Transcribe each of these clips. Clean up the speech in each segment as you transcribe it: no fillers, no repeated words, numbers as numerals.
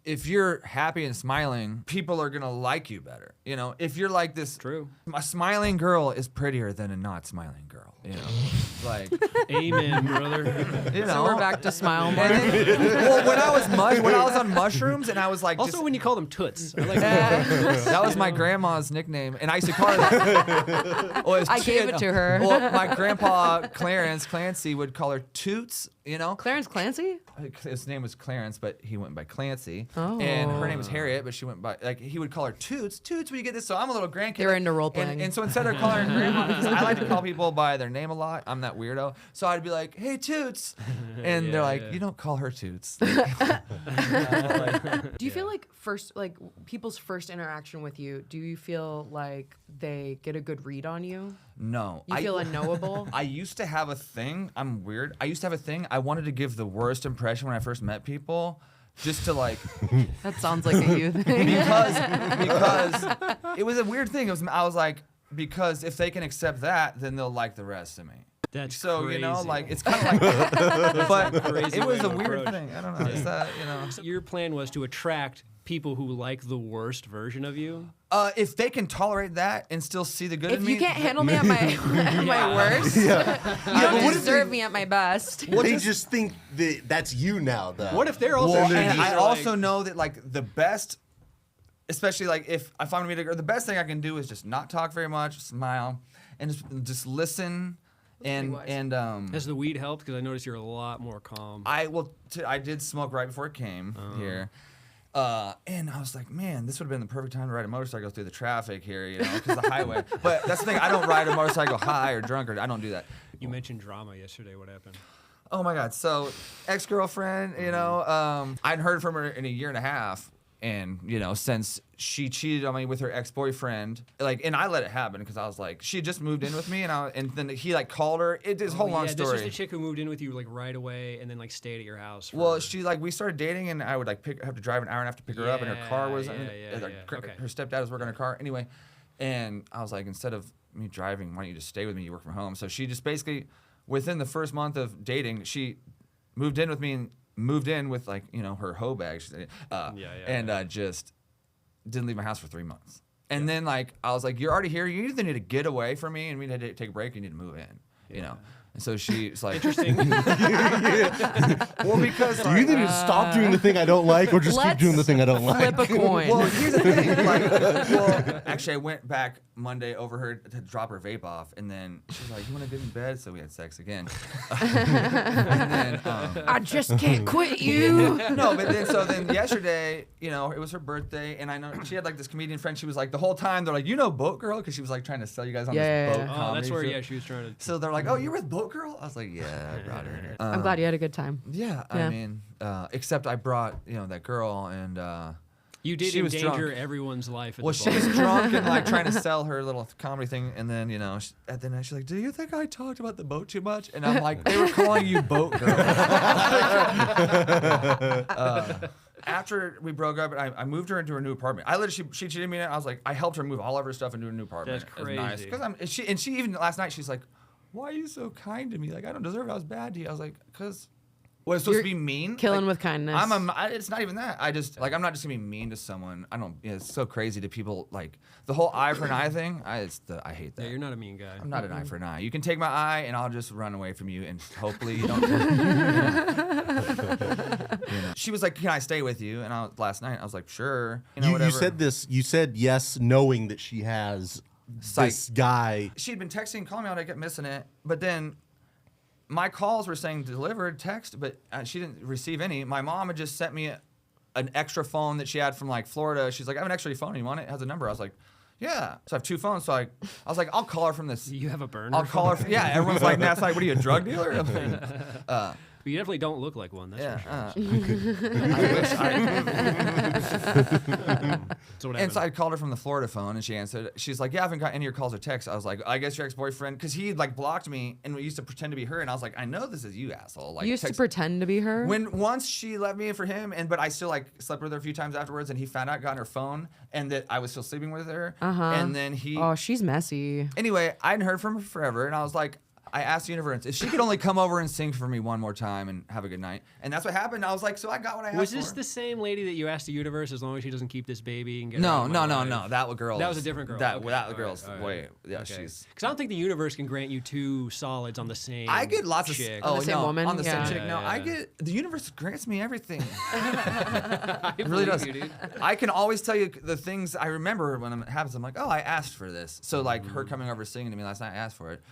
if you're happy and smiling, people are gonna like you better. You know, if you're like this, True. A smiling girl is prettier than a not smiling girl. You know, like, Amen, brother. you know. So we're back to smile more. Well, when I was on mushrooms and I was like, Also, just, when you call them toots, I like that. that was my grandma's nickname, and I used to call her that. Well, I gave it to her. Well, my grandpa Clarence Clancy would call her Toots. You know, Clarence Clancy? his name was Clarence, but he went by Clancy. Oh. And her name was Harriet, but she went by, like, he would call her Toots. Toots, will you get this? So I'm a little grandkid. They were into role-playing. And so instead of calling her grandma, because I like to call people by their name a lot. I'm that weirdo. So I'd be like, hey, Toots. And they're like, you don't call her Toots. Do you feel like people's first interaction with you, do you feel like they get a good read on you? No. You feel unknowable? I used to have a thing. I'm weird. I used to have a thing. I wanted to give the worst impression when I first met people, just to like. That sounds like a you thing. because it was a weird thing. I was like, because if they can accept that, then they'll like the rest of me. That's so crazy. you know, like it's kind of like, but crazy it was way a to weird approach. thing. I don't know. It's that, you know. Your plan was to attract people who like the worst version of you. If they can tolerate that and still see the good in If me, you can't handle me at my at my worst, you don't deserve me at my best. They just think that that's you now, though. What if they're also? Well, shitty? and I They're also like, know that like the best, especially like if I find me a girl, the best thing I can do is just not talk very much, smile, and just listen. And has the weed helped? Because I noticed you're a lot more calm. I did smoke right before it came here. And I was like, man, this would have been the perfect time to ride a motorcycle through the traffic here, you know, because the highway. But that's the thing, I don't ride a motorcycle high or drunk, or I don't do that. You mentioned drama yesterday. What happened? Oh my God. So, ex-girlfriend, you know, I hadn't heard from her in a year and a half. And, you know, since she cheated on me with her ex-boyfriend, like, and I let it happen because I was like, she had just moved in with me, and then he like called her. It is a whole long story. This was the chick who moved in with you like right away and then like stayed at your house. Well, she like we started dating, and I would like have to drive an hour and a half to pick her up, and her car was Okay. her stepdad was working on her car anyway. And I was like, instead of me driving, why don't you just stay with me? You work from home. So she just basically, within the first month of dating, she moved in with me and moved in with like, you know, her hoe bag, just didn't leave my house for 3 months. And then like I was like, you're already here. You either need to get away from me and we need to take a break. You need to move in, you know. And so she's like, interesting. well, because You either need to stop doing the thing I don't like, or just keep doing the thing I don't like. Flip a coin. well, here's the thing. Like, well, actually, I went back Monday over her to drop her vape off, and then she's like, "You want to get in bed?" So we had sex again. And then, I just can't quit you. no, but then yesterday, you know, it was her birthday, and I know she had like this comedian friend. She was like the whole time they're like, "You know, Boat Girl," because she was like trying to sell you guys on this boat comedy. Oh, that's where show. she was trying to. So they're like, "Oh, you're with Boat Girl?" I was like, "Yeah, I brought her here." I'm glad you had a good time. Yeah, Yeah. I mean, except I brought, you know, that girl, and You did she was endanger drunk. everyone's life. At Well, the she bar. was drunk and like trying to sell her little comedy thing, and then, you know, at the end she's like, "Do you think I talked about the boat too much?" And I'm like, "They were calling you Boat Girl." After we broke up, I moved her into her new apartment. She cheated me. I was like, I helped her move all of her stuff into a new apartment. That's It was nice. crazy. Because she even last night she's like, "Why are you so kind to me? Like I don't deserve it. I was bad to you." I was like, "Cause." Well, it's supposed You're to be mean. killing like, with kindness. It's not even that. I just like I'm not just gonna be mean to someone. I don't. It's so crazy to people like the whole eye for an eye thing. I hate that. Yeah, you're not a mean guy. I'm not an eye for an eye. You can take my eye and I'll just run away from you and hopefully you don't. You know. She was like, "Can I stay with you?" And last night I was like, "Sure." You know, You whatever. said this. You said yes, knowing that she has this guy. She'd been texting, calling me out. I kept missing it, but then. My calls were saying delivered text, but she didn't receive any. My mom had just sent me an extra phone that she had from like Florida. She's like, "I have an extra phone. You want it? It has a number." I was like, "Yeah." So I have 2 phones. So I was like, "I'll call her from this." You have a burner. I'll call her. Yeah. Everyone's like, "That's like, what are you, a drug dealer?" I'm like, But you definitely don't look like one. That's yeah. for sure. I wish I. So what And so happened? I called her from the Florida phone, and she answered. She's like, "Yeah, I haven't got any of your calls or texts." I was like, "I guess your ex-boyfriend," because he like blocked me and we used to pretend to be her, and I was like, "I know this is you, asshole." Like, You used to text- pretend to be her? Once she left me for him, but I still like slept with her a few times afterwards, and he found out, got on her phone, and that I was still sleeping with her. Uh-huh. And then he. Oh, she's messy. Anyway, I hadn't heard from her forever, and I was like, I asked the universe if she could only come over and sing for me one more time and have a good night. And that's what happened. I was like, so I got what I asked for. Was this the same lady that you asked the universe as long as she doesn't keep this baby and get No. That That was a different girl. That Okay. girl's All right. way. Yeah, Okay. she's. Because I don't think the universe can grant you 2 solids on the same. I get lots chick. of. On the same woman? On the Yeah. same chick. No, Yeah, I yeah. get. The universe grants me everything. I It really does. believe you, dude. I can always tell you the things I remember when it happens. I'm like, oh, I asked for this. So like her coming over singing to me last night, I asked for it,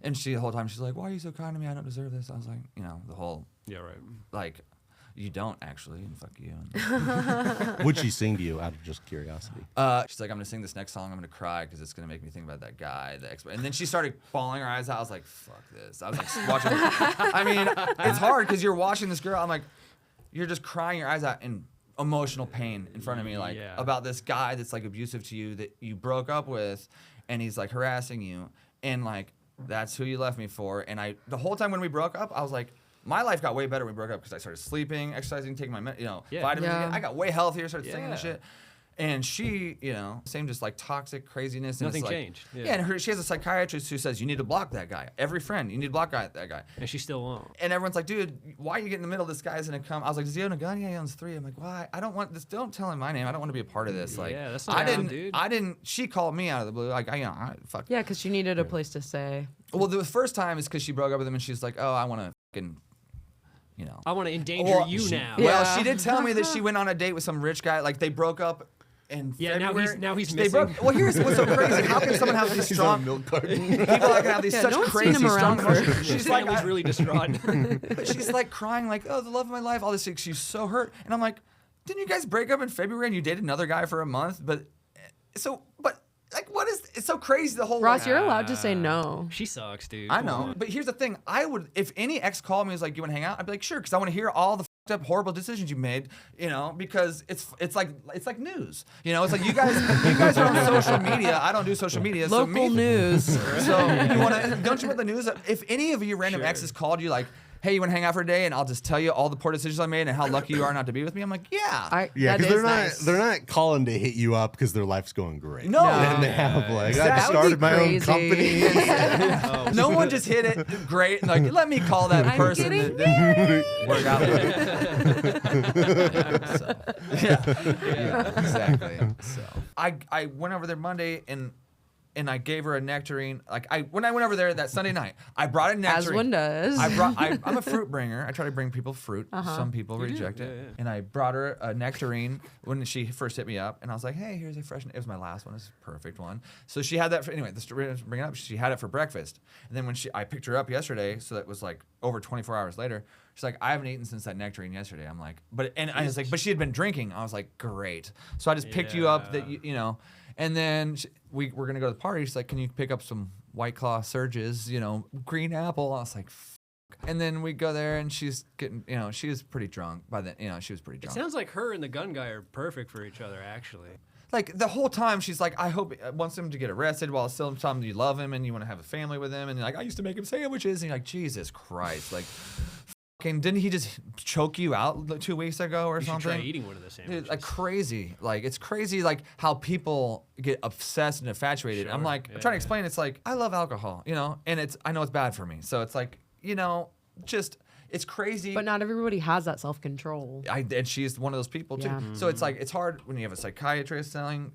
and the whole time she's like, why are you so kind to me? I don't deserve this. I was like, the whole Yeah, right. like, you don't actually, and fuck you. And, Would she sing to you out of just curiosity? she's like, I'm gonna sing this next song. I'm gonna cry because it's gonna make me think about that guy. And then she started bawling her eyes out. I was like, fuck this. I was like watching. I mean, it's hard because you're watching this girl. I'm like, you're just crying your eyes out in emotional pain in front of me, like about this guy that's like abusive to you that you broke up with, and he's like harassing you, and like that's who you left me for. And the whole time when we broke up, I was like, my life got way better when we broke up because I started sleeping, exercising, taking my vitamins. Yeah. I got way healthier, started singing and Yeah. shit. And she, same just like toxic craziness. And Nothing it's like, changed. Yeah, and she has a psychiatrist who says you need to block that guy. Every friend, you need to block that guy. And she still won't. And everyone's like, dude, why are you getting in the middle? This guy's gonna come. I was like, does he own a gun? Yeah, he owns 3. I'm like, why? I don't want this. Don't tell him my name. I don't want to be a part of this. Like, Yeah, that's not I bad, didn't. dude. I didn't. She called me out of the blue. Like, fuck. Yeah, because she needed a place to stay. Well, the first time is because she broke up with him, and she's like, oh, I want to fucking, I want to endanger Well, you now. Yeah. Well, she did tell me that she went on a date with some rich guy. Like they broke up. In Yeah, February. now he's They missing. well, here's what's so crazy. How can someone have these She's on a strong milk carton. people that can have these Yeah, such no one's seen crazy him around strong for- emotions? She's She's like, family's really distraught. but she's like crying, like, oh, the love of my life, all this shit. She's so hurt, and I'm like, didn't you guys break up in February and you dated another guy for a month? But like, what is? It's so crazy. The whole Ross, like, you're allowed to say no. She sucks, dude. I Come know, on. but here's the thing. I would, if any ex called me and was like, you want to hang out? I'd be like, sure, because I want to hear all the fucked up, horrible decisions you made. Because it's like news. It's like you guys are on social media. I don't do social media. Local news. So you want to? Don't you want the news? If any of you random Sure. exes called you like, hey, you want to hang out for a day, and I'll just tell you all the poor decisions I made and how lucky you are not to be with me. I'm like, yeah. Yeah, that because is nice. they're not calling to hit you up because their life's going great. No. And they have like, That I've would started be my own crazy. company. No one just hit it great. And like, let me call that I'm person getting that work out with. So, yeah, exactly. So I went over there Monday and I gave her a nectarine. Like when I went over there that Sunday night, I brought a nectarine. As one does. I'm a fruit bringer. I try to bring people fruit. Some people reject it. yeah. And I brought her a nectarine when she first hit me up, and I was like, "Hey, here's a fresh." It was my last one. It's a perfect one. So she had that. Anyway, the story I'm bringing up. She had it for breakfast, and then when I picked her up yesterday, so that was like over 24 hours later. She's like, "I haven't eaten since that nectarine yesterday." I'm like, I was like, but she had been drinking. I was like, "Great." So I just picked you up that you know. And then we're going to go to the party. She's like, can you pick up some White Claw Surges, green apple? I was like, and then we go there and she's getting, she was pretty drunk by then. She was pretty It drunk. sounds like her and the gun guy are perfect for each other, actually. Like the whole time she's like, I hope wants him to get arrested while still telling him you love him and you want to have a family with him. And like, I used to make him sandwiches. And you're like, Jesus Christ. Like, didn't he just choke you out 2 weeks ago or You should something? try eating one of the sandwiches. Dude, like crazy. Like it's crazy like how people get obsessed and infatuated. I'm Sure. like Yeah, I'm trying to yeah. explain it's like I love alcohol, and I know it's bad for me. So it's like, just it's crazy. But not everybody has that self-control. And she's one of those people too. Yeah. So it's like it's hard when you have a psychiatrist telling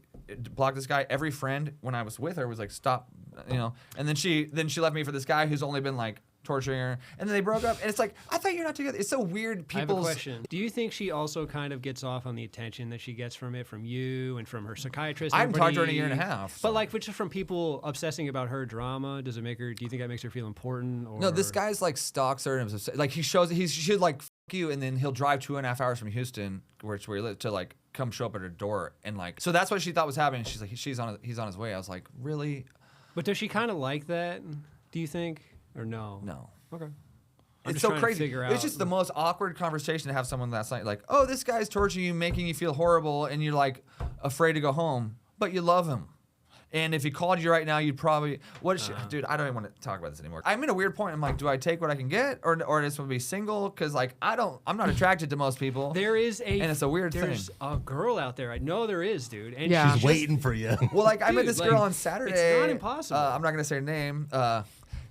block this guy. Every friend when I was with her was like stop, and then she left me for this guy who's only been like torturing her, and then they broke up, and it's like I thought you're not together. It's so weird. I have a People's question. Do you think she also kind of gets off on the attention that she gets from it from you and from her psychiatrist? I haven't talked to her in a everybody? year and a half. But so. like, just from people obsessing about her drama, does it make her? Do you think that makes her feel important? Or No, this guy's like stalks her and is like he should like you, and then he'll drive 2.5 hours from Houston, where he lives, to like come show up at her door, and like so that's what she thought was happening. She's like he's on his way. I was like, really? But does she kind of like that? Do you think, or no? No. Okay. It's just so trying to crazy. figure It's out- just the most awkward conversation to have someone last night. Like, oh, this guy's torturing you, making you feel horrible, and you're like afraid to go home, but you love him. And if he called you right now, you'd probably dude. I don't even want to talk about this anymore. I'm in a weird point. I'm like, do I take what I can get, or just want to be single? Because like I'm not attracted to most people. There is a. And it's a weird there's thing. a girl out there. I know there is, dude. And Yeah. She's waiting for you. Well, like I met Dude, this like, girl on it's Saturday. not impossible. I'm not gonna say her name.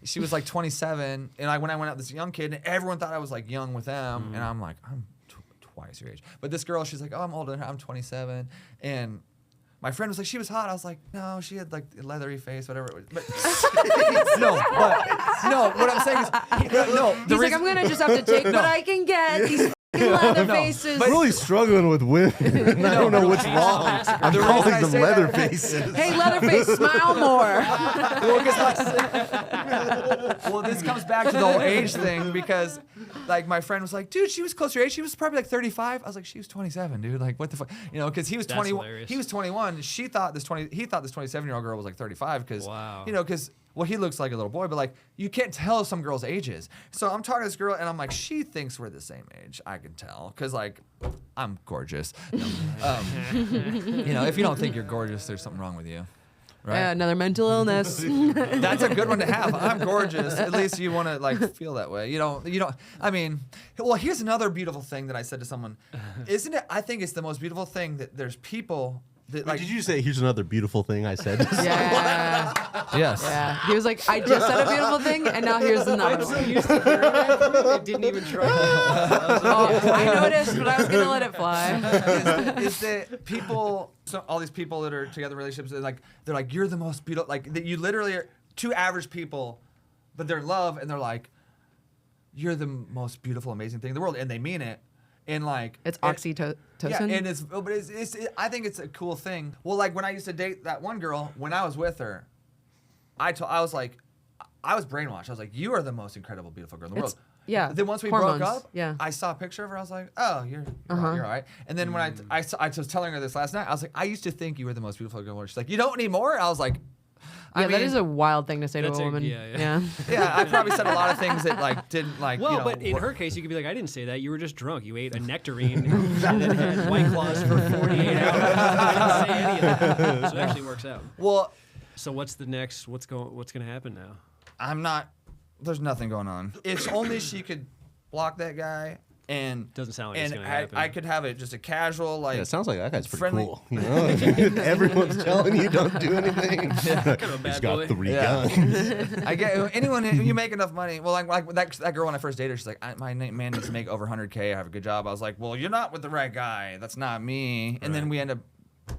she was like 27, and when I went out with this young kid, and everyone thought I was like young with them, and I'm like, I'm twice your age. But this girl, she's like, oh, I'm older than her. I'm 27, and my friend was like, she was hot. I was like, no, she had like a leathery face, whatever it was. But no, what I'm saying is, no. He's like, I'm gonna just have to take what I can get. These fucking leather faces. I'm really struggling with women. I don't know what's wrong. I'm The reason calling I them say leather that- faces. Hey, Leatherface, smile more. Well, this comes back to the whole age thing because, like, my friend was like, dude, she was close to your age. She was probably like 35. I was like, she was 27, dude. Like, what the fuck? You know, because he was That's 21. hilarious. He was 21. He thought this 27-year-old girl was like 35 because, Wow. you know, because. Well, he looks like a little boy, but like you can't tell some girls' ages. So I'm talking to this girl, and I'm like, she thinks we're the same age. I can tell, cause like I'm gorgeous. You know, if you don't think you're gorgeous, there's something wrong with you, right? Yeah, another mental illness. That's a good one to have. I'm gorgeous. At least you want to like feel that way. You don't. I mean, well, here's another beautiful thing that I said to someone. Isn't it? I think it's the most beautiful thing that there's people. That, like, Did you say here's another beautiful thing I said? Yeah. yes. Yeah. He was like, I just said a beautiful thing, and now here's another one. used to hearing that from you, it didn't even try. Oh, I noticed, but I was gonna let it fly. Is that people? So all these people that are together in relationships, they're like, you're the most beautiful. Like that you literally are two average people, but they're in love, and they're like, you're the most beautiful, amazing thing in the world, and they mean it. And like It's and- oxytocin. Yeah, and I think it's a cool thing. Well, like when I used to date that one girl, when I was with her, I was like, I was brainwashed. I was like, you are the most incredible, beautiful girl in the world. Yeah. Then once we Hormones, broke up, yeah. I saw a picture of her. I was like, oh, you're all right. And then when I was telling her this last night, I was like, I used to think you were the most beautiful girl in the world. She's like, you don't anymore? I was like, Yeah, I that mean, is a wild thing to say to a That's a- woman. yeah. yeah, I probably said a lot of things that like didn't like. Well, you know, but in work. her case, you could be like, I didn't say that. You were just drunk. You ate a nectarine and then had White Claws for 48 hours. I didn't say any of that. So it actually works out. Well, So what's the next? What's going to happen now? I'm not. There's nothing going on. If only she could block that guy and Doesn't sound like it's and gonna happen. I could have it just a casual like. Yeah, it sounds like that guy's pretty friendly- cool. You know, everyone's telling you don't do anything. Kind of a He's bad got boy. 3 Yeah. guns. I get anyone you make enough money. Well, like that girl when I first dated her, she's like, my man needs to make over 100K. I have a good job. I was like, well, you're not with the right guy. That's not me. And then we end up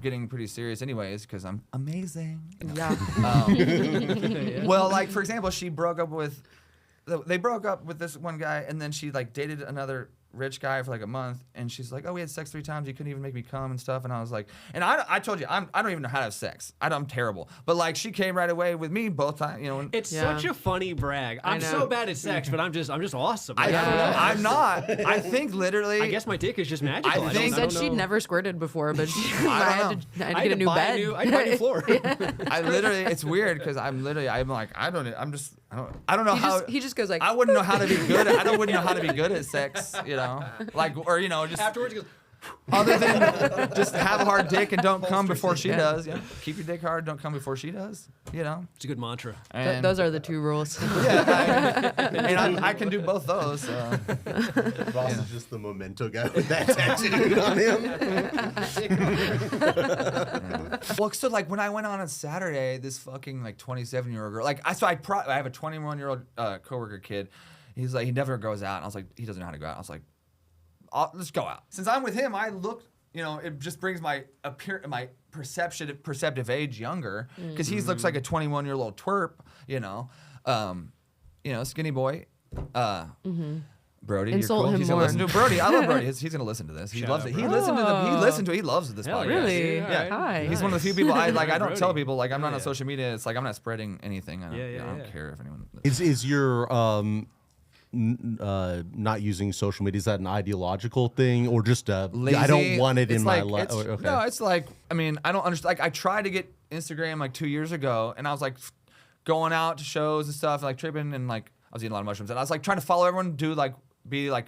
getting pretty serious, anyways, because I'm amazing. Yeah. Well, like for example, she broke up with. They broke up with this one guy, and then she like dated another rich guy for like a month, and she's like, "Oh, we had sex 3 times. He couldn't even make me come and stuff." And I was like, and I told you, I don't even know how to have sex. I'm terrible. But like, she came right away with me both times, you know. And It's Yeah. such a funny brag. I'm know. so bad at sex, but I'm just awesome. I, Like, I don't know. I'm not. I think literally. I guess my dick is just magical. I She think- said she'd never squirted before, but I had to I get had a new buy bed. I had to buy a new floor. I literally. It's weird because I'm like, I don't know how. He just goes like, I wouldn't know how to be good. Wouldn't know how to be good at sex. You know, like or you know just. Afterwards, he goes, Other than just have a hard dick and don't come before she does. Yeah. Keep your dick hard, don't come before she does. You know. it's a good mantra. And, those are the 2 rules. yeah, and I can do both those. So. Ross is just the memento guy with that tattooed on him. Well, so like when I went on Saturday, this fucking like 27-year-old girl, like I have a 21-year-old coworker kid. He's like he never goes out. And I was like he doesn't know how to go out. I was like, let's go out. Since I'm with him, I look, you know, it just brings my perceptive age younger because he looks like a 21-year-old twerp, you know, skinny boy. Brody, Insult you're cool. him He's gonna more. listen to Brody. I love Brody. He's gonna listen to this. He Shout loves out, it. He Brody. listened to them. He listened to. He loves this Hell podcast. yeah. Really? Yeah. Hi. He's one of the few people I don't Brody. tell people like I'm not Hell on yeah. social media. It's like I'm not spreading anything. I don't, Yeah, you know, yeah, I don't yeah. care if anyone. Is your not using social media, is that an ideological thing or just I don't Lazy. want it It's in my like- life? it's- Okay. No, it's like I mean I don't understand. Like I tried to get Instagram like 2 years ago, and I was like going out to shows and stuff, like tripping, and like I was eating a lot of mushrooms, and I was like trying to follow everyone, be like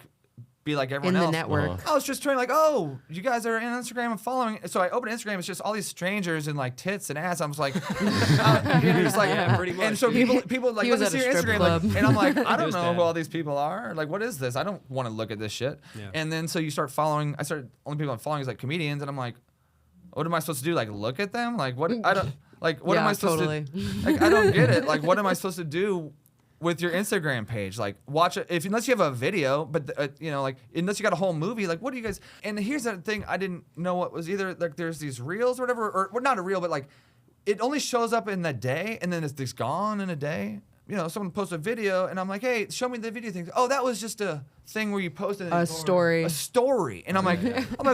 everyone In the else. network. I was just trying like, oh, you guys are in Instagram and following. So I opened Instagram. It's just all these strangers and like tits and ass. I was like, just like, Yeah, pretty much. And so people like, He let was me at see a your strip Instagram, like, club. and I'm like, I It don't was know bad. who all these people are. Like, what is this? I don't want to look at this shit. Yeah. And then so you start following. I started only people I'm following is like comedians, and I'm like, what am I supposed to do? Like, look at them? Like, what? I don't like. What am Yeah, I supposed totally. to? Like, I don't get it. Like, what am I supposed to do? with your Instagram page. Like, watch it unless you have a video, but like unless you got a whole movie. Like, what do you guys? And here's the thing: I didn't know what was either like there's these reels or whatever, or well, not a reel, but like it only shows up in the day, and then it's gone in a day. You know, someone posts a video, and I'm like, hey, show me the video thing. Oh, that was just a thing where you posted A story. A story, and I'm like,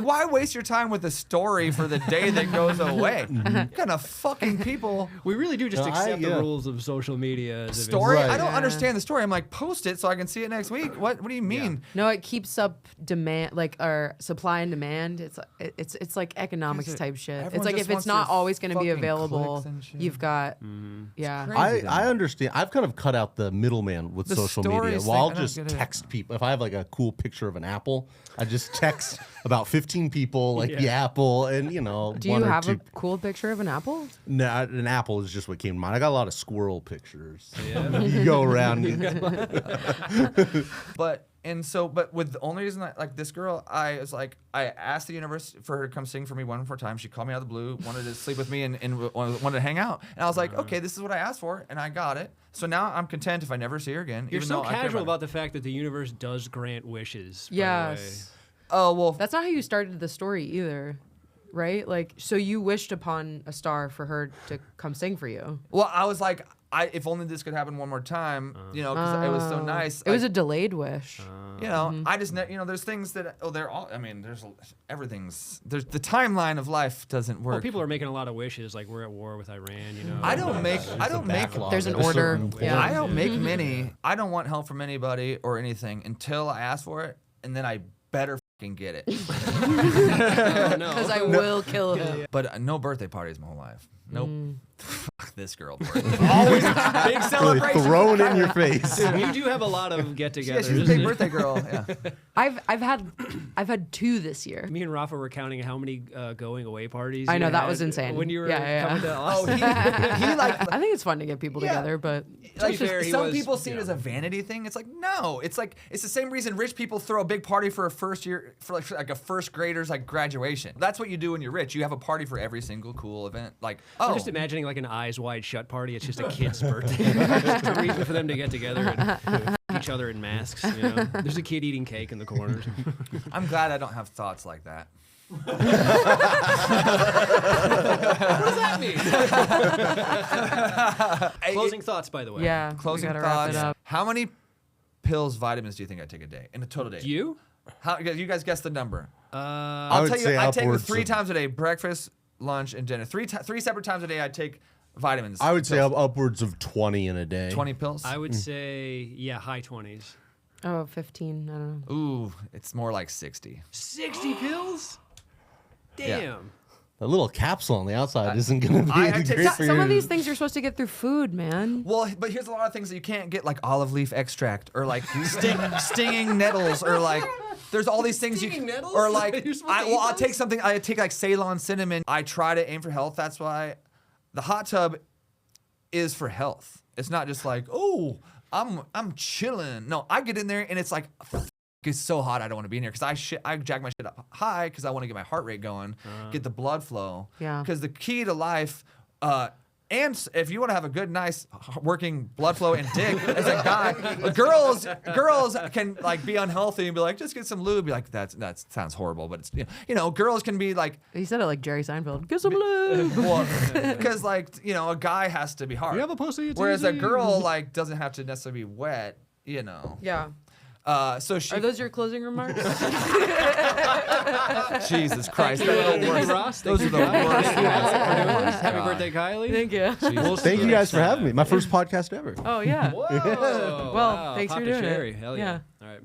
why waste your time with a story for the day that goes away? What kind of fucking people? We really do just accept the rules of social media. As if Story? Right. I don't understand the story. I'm like, post it so I can see it next week. What do you mean? No, it keeps up demand, like our supply and demand. It's like economics type shit. It's everyone like just if wants it's not their always going to be fucking available, clicks and shit. you've got yeah. Crazy, I understand. I've kind of cut out the middleman with The social media. stories Well, thing, I'll I don't just get it. text people. If I have like a cool picture of an apple, I just text about 15 people like the apple, and Do you have a cool picture of an apple? No, an apple is just what came to mind. I got a lot of squirrel pictures. Yeah. You go around. But with the only reason like this girl, I was like, I asked the universe for her to come sing for me one more time. She called me out of the blue, wanted to sleep with me, and wanted to hang out. And I was like, okay, this is what I asked for, and I got it. So now I'm content if I never see her again. You're even so though I care casual her. about the fact that the universe does grant wishes. by the way. Yes. Oh well, That's not how you started the story either, right? Like, so you wished upon a star for her to come sing for you. well, I was like, if only this could happen one more time, you know, because it was so nice. It was a like, delayed wish. you know, I just, you know, there's things that, they're all, I mean, there's the timeline of life doesn't work. Well, people are making a lot of wishes. Like we're at war with Iran. You know. I don't make backlog There's an at a order. certain point. Yeah. I don't make many. I don't want help from anybody or anything until I ask for it, and then I better fucking get it. Because I will kill him. But no birthday parties my whole life. Nope. Mm. Fuck this girl. Always big Really celebration. thrown in your face. You do have a lot of Yeah, get-togethers. she's a big birthday girl. Yeah. I've had 2 this year. Me and Rafa were counting how many going away parties. I you know, that had was insane. when you were Yeah. coming to Oh, Austin. he like. I think it's fun to get people Yeah. together, but Like, be fair, he some was- people see it yeah. as a vanity thing. It's like no, it's the same reason rich people throw a big party for a first year for like a first grader's like graduation. That's what you do when you're rich. You have a party for every single cool event. Like I'm oh, just imagining like an eyes wide shut party. It's just a kid's birthday. It's just a reason for them to get together and each other in masks. You know? There's a kid eating cake in the corners. I'm glad I don't have thoughts like that. What does that mean? Closing thoughts, by the way. yeah. Closing we gotta wrap thoughts. it up. How many pills, vitamins do you think I take a day in a total day? You? How you guys guess the number? I I'll would tell you. say I take it upwards 3 of- times a day: breakfast, lunch, and dinner. Three separate times a day. I take vitamins. I would say pills. upwards of 20 in a day. 20 pills. I would say, yeah, high 20s. Oh, 15. I don't know. Ooh, it's more like 60. 60 pills? Damn. A little capsule on the outside isn't going to be I take great for Some you. of these things you're supposed to get through food, man. Well, but here's a lot of things that you can't get, like olive leaf extract or like stinging nettles or like. There's all these things Stinging you nettles? or like. You're supposed to eat I'll those? take something. I take like Ceylon cinnamon. I try to aim for health. That's why the hot tub is for health. It's not just like I'm chilling. No, I get in there and it's like. It's so hot I don't want to be in here because I jack my shit up high because I want to get my heart rate going, get the blood flow. Yeah. Because the key to life, and if you want to have a good, nice working blood flow and dick as a guy, girls can like be unhealthy and be like, just get some lube. Be like, that sounds horrible, but it's you know, girls can be like, He said it like Jerry Seinfeld. Get some lube. well, because like you know, a guy has to be hard, You have a pussy, it's whereas a easy. girl like doesn't have to necessarily be wet. You know. Yeah. So she. Are those your closing remarks? Jesus Christ. Thank you, Ross. Those are the worst. Happy birthday, Kylie. Thank you. Thank you guys for having me. My first podcast ever. Oh, yeah. Whoa. Well, Wow. thanks for Pop doing a cherry. it. Hell yeah. All right.